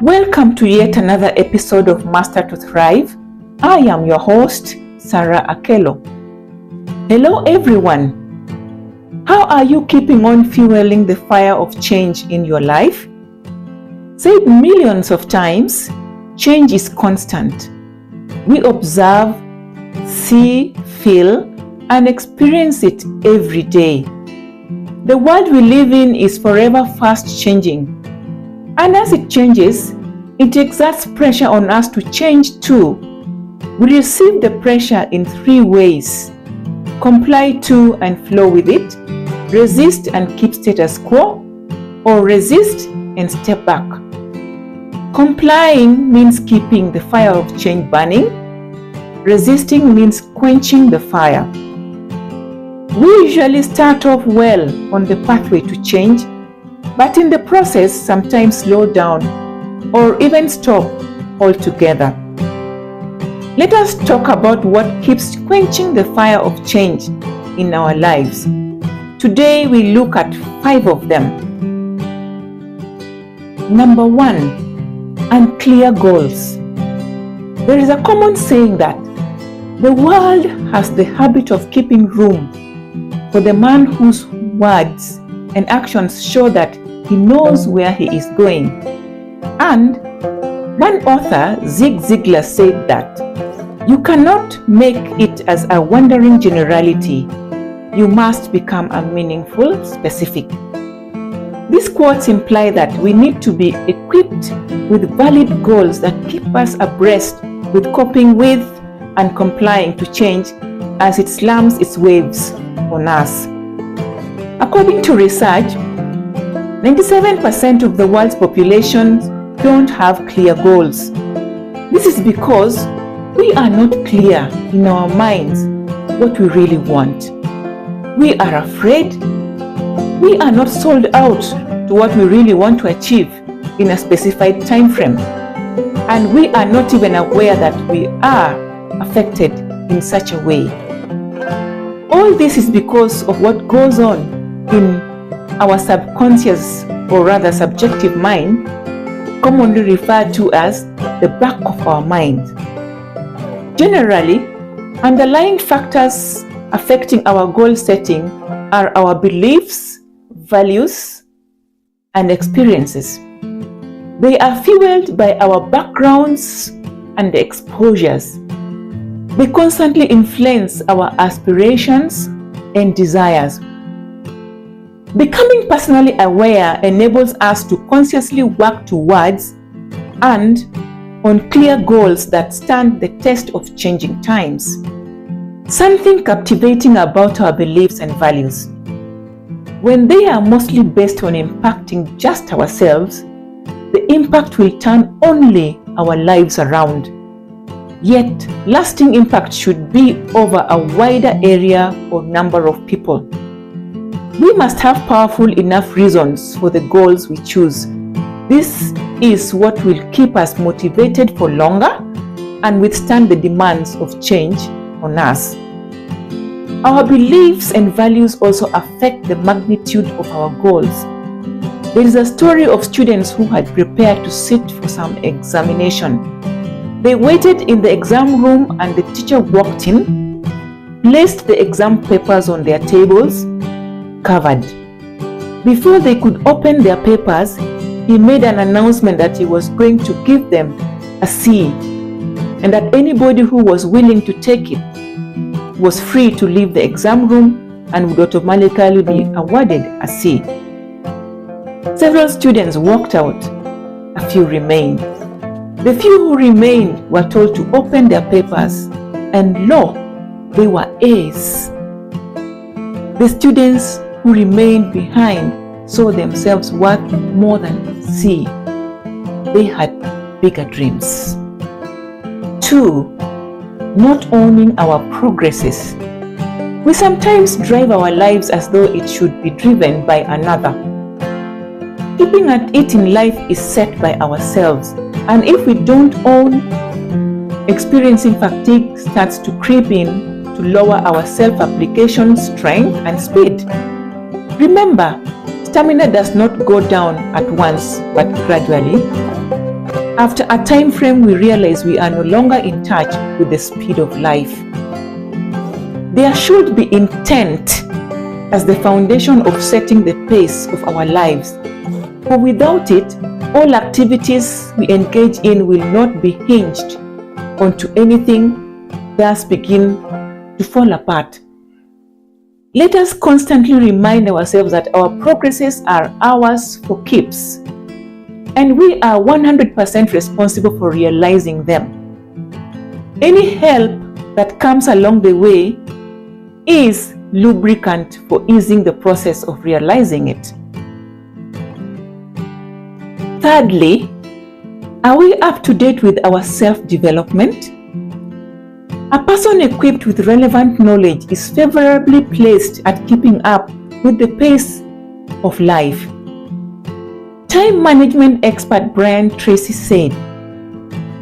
Welcome to yet another episode of Master to Thrive. I am your host, Sarah Akelo. Hello everyone. How are you keeping on fueling the fire of change in your life? Said millions of times, change is constant. We observe, see, feel, and experience it every day. The world we live in is forever fast changing. And as it changes, it exerts pressure on us to change too. We receive the pressure in three ways: comply to and flow with it, resist and keep status quo, or resist and step back. Complying means keeping the fire of change burning. Resisting means quenching the fire. We usually start off well on the pathway to change, but in the process sometimes slow down or even stop altogether. Let us talk about what keeps quenching the fire of change in our lives. Today we look at 5 of them. Number 1, unclear goals. There is a common saying that the world has the habit of keeping room for the man whose words and actions show that he knows where he is going. And one author, Zig Ziglar, said that you cannot make it as a wandering generality. You must become a meaningful specific. These quotes imply that we need to be equipped with valid goals that keep us abreast with coping with and complying to change as it slams its waves on us. According to research, 97% of the world's population don't have clear goals. This is because we are not clear in our minds what we really want. We are afraid. We are not sold out to what we really want to achieve in a specified time frame. And we are not even aware that we are affected in such a way. All this is because of what goes on in our subconscious, or rather subjective mind, commonly referred to as the back of our mind. Generally, underlying factors affecting our goal setting are our beliefs, values, and experiences. They are fueled by our backgrounds and exposures. They constantly influence our aspirations and desires. Becoming personally aware enables us to consciously work towards and on clear goals that stand the test of changing times. Something captivating about our beliefs and values. When they are mostly based on impacting just ourselves, the impact will turn only our lives around. Yet, lasting impact should be over a wider area or number of people. We must have powerful enough reasons for the goals we choose. This is what will keep us motivated for longer and withstand the demands of change on us. Our beliefs and values also affect the magnitude of our goals. There is a story of students who had prepared to sit for some examination. They waited in the exam room and the teacher walked in, placed the exam papers on their tables, covered. Before they could open their papers, he made an announcement that he was going to give them a C, and that anybody who was willing to take it was free to leave the exam room and would automatically be awarded a C. Several students walked out. A few remained. The few who remained were told to open their papers, and lo, they were A's. The students who remained behind saw themselves worth more than C. They had bigger dreams. 2, not owning our progresses. We sometimes drive our lives as though it should be driven by another. Keeping at it in life is set by ourselves, and if we don't own, experiencing fatigue starts to creep in to lower our self-application, strength, and speed. Remember, stamina does not go down at once, but gradually. After a time frame, we realize we are no longer in touch with the speed of life. There should be intent as the foundation of setting the pace of our lives. For without it, all activities we engage in will not be hinged onto anything, thus begin to fall apart. Let us constantly remind ourselves that our progresses are ours for keeps, and we are 100% responsible for realizing them. Any help that comes along the way is lubricant for easing the process of realizing it. Thirdly, are we up to date with our self-development? A person equipped with relevant knowledge is favorably placed at keeping up with the pace of life. Time management expert Brian Tracy said,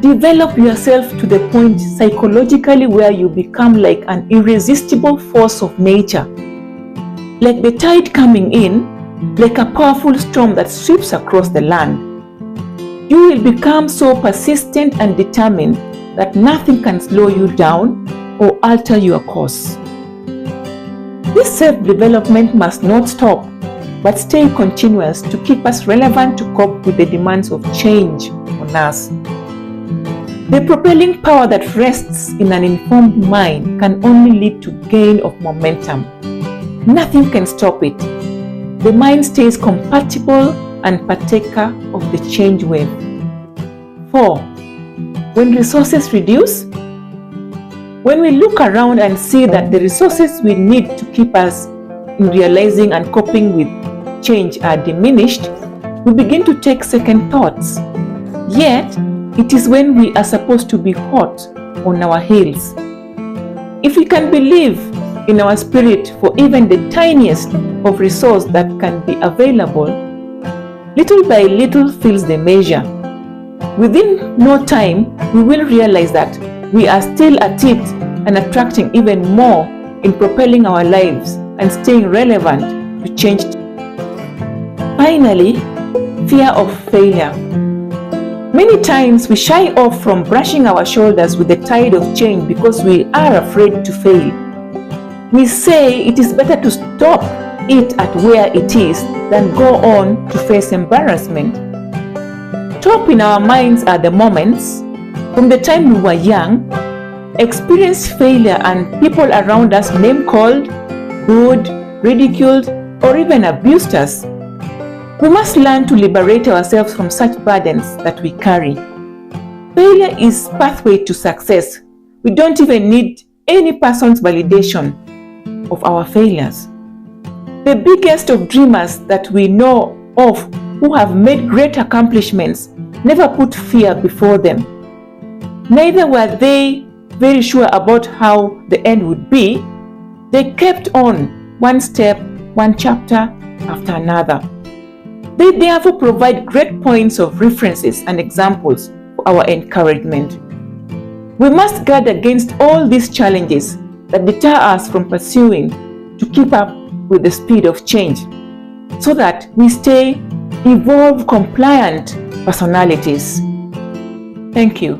"Develop yourself to the point psychologically where you become like an irresistible force of nature. Like the tide coming in, like a powerful storm that sweeps across the land. You will become so persistent and determined that nothing can slow you down or alter your course." This self-development must not stop, but stay continuous to keep us relevant to cope with the demands of change on us. The propelling power that rests in an informed mind can only lead to gain of momentum. Nothing can stop it. The mind stays compatible and partaker of the change wave. 4. When resources reduce? When we look around and see that the resources we need to keep us in realizing and coping with change are diminished, we begin to take second thoughts. Yet, it is when we are supposed to be hot on our heels. If we can believe in our spirit for even the tiniest of resource that can be available, little by little fills the measure. Within no time, we will realize that we are still at it and attracting even more in propelling our lives and staying relevant to change. Finally, fear of failure. Many times we shy off from brushing our shoulders with the tide of change because we are afraid to fail. We say it is better to stop it at where it is than go on to face embarrassment. Top in our minds are the moments from the time we were young, experienced failure and people around us name-called, booed, ridiculed, or even abused us. We must learn to liberate ourselves from such burdens that we carry. Failure is pathway to success. We don't even need any person's validation of our failures. The biggest of dreamers that we know of who have made great accomplishments never put fear before them. Neither were they very sure about how the end would be. They kept on one step, one chapter after another. They therefore provide great points of references and examples for our encouragement. We must guard against all these challenges that deter us from pursuing to keep up with the speed of change, so that we stay evolve compliant personalities. Thank you.